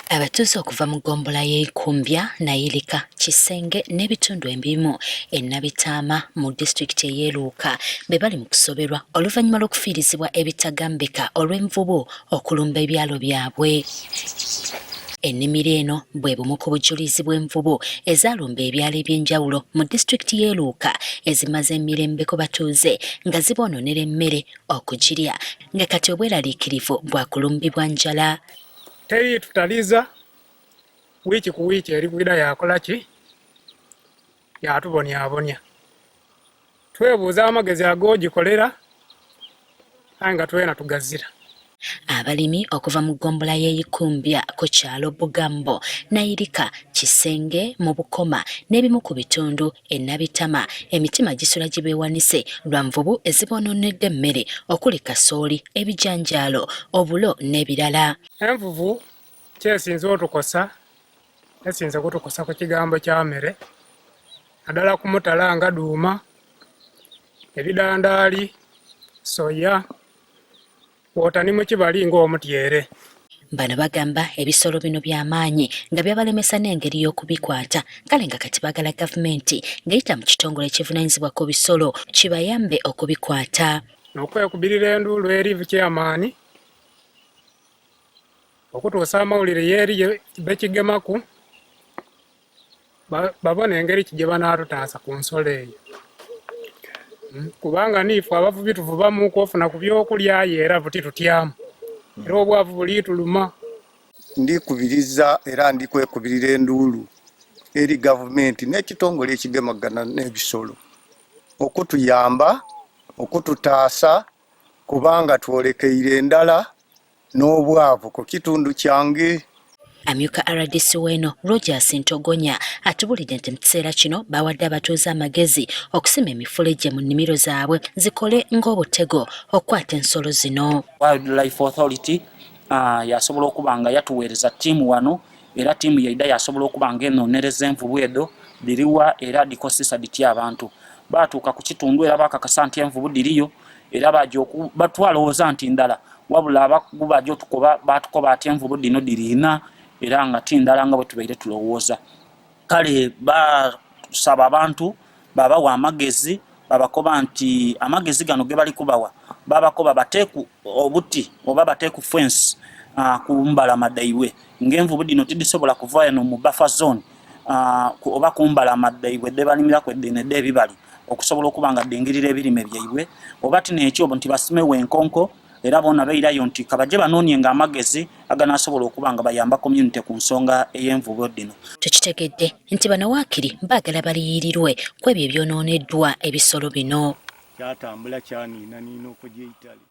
Abatuuze okuva mu ggombolola y'Ikumbya, Nayirika, Kisenge n'ebitundu ebimu e Nabitaama mu disitulikiti ey'Eluuka be bali mu kusoberwa oluvannyuma lw'okufiirizibwa ebitagambika olw'envubu okulumba ebyalo byabwe. Ennimiro eno bwe bumu ku bujulizi bw'envubu ezaalumba ebyalo eby'enjawulo mu disitulikiti y'Eluuka ezimaze emirembe ku batuuze nga ziboononera emmere okugirya nga kati obweraliikirivu bwa kulumbibwa njala. Teri tutaliza wiiki ku wiiki eri kwira yakola ki yatubonyabonya. Twebuuza amagezi ag'ogikolera aye nga twena tugazira. Abalimi okuva mu ggombolola y'Ikumbya ku kyalo Bugambo, Nayirika, Kisenge mu Bukoma n'ebimu ku bitundu e Nabitama emitima gisula gibeewanise lwa nvubu eziboononedde emmere okuli kasooli, ebijanjaalo, obulo n'ebirala. Envuvu kyesinze otukosa esinze kutukosa ku kigambo kya mmere naddala ku mutala nga duuma, ebidandaali, soya, wotani mu kibali ng'omutyere. Bano bagamba ebisolo bino by'amaanyi nga byabalemesa n'engeri y'okubikwata, kale nga kati baagala gavumenti ng'eyita mu kitongole ekivunaanyizibwa ku bisolo kibayambe okubikwata. Okwekubirira enduulu eri bukyamaani okutuusa amawulire yeeri bekigemaku babona engeri ki gye banaatutaasa ku nsolo eyo. Kubanga niife abavubi tuvubamu kwofuna ku byokulya era buti tutyamu era obwavu buli tuluma. Ndikubiriza era ndikwekubirira enduulu eri gavumenti n'ekitongole ekigemagana n'ebisolo okutuyamba okututaasa kubanga twolekeire endala n'obwavu ku kitundu kyange. Amyuka RDC w'eno Rogers Ntogonya atubulidde nti mu kiseera kino bawadde abatuuze amagezi okusima emifulejje mu nnimiro zaabwe zikole ng'obutego okukwata ensolo zino. Wildlife Authority yasobola okuba nga yatuweereza ttiimu wano era ttiimu yaida yasobola okuba nga enoonyereza envubu edo diriwa era dikosesa ditya abantu. Baatuuka ku kitundu era bakakasa nti envubu diriyo era batwalowooza nti ndala wabula abakuba jo batukoba ati envubu dino diriina era nga tindala nga bwe tubaire tulowooza. Kale basaba abantu babawa amagezi babakoba nti amagezi gano ge bali kubawa babakoba bateeku obuti oba bateeku fence ku mbalama iwe ng'envubu dino tidisobola kuva eno mu buffer zone oba ku mbalama iwe de balimiraku eddene ebibali okusobola okuba nga ddingirira ebirime byabwe oba tinekyo nti basimewo enkonko era bona beirayo nti kabaje banoonye nga amagezi aganasobola okuba nga bayamba community ku nsonga ey'envubu dino. Tukitegedde nti bano waakiri baagala baliyirirwe ku ebyo ebyonooneddwa ebisolo bino. Kyatambula kyaniina niina okugiyitale.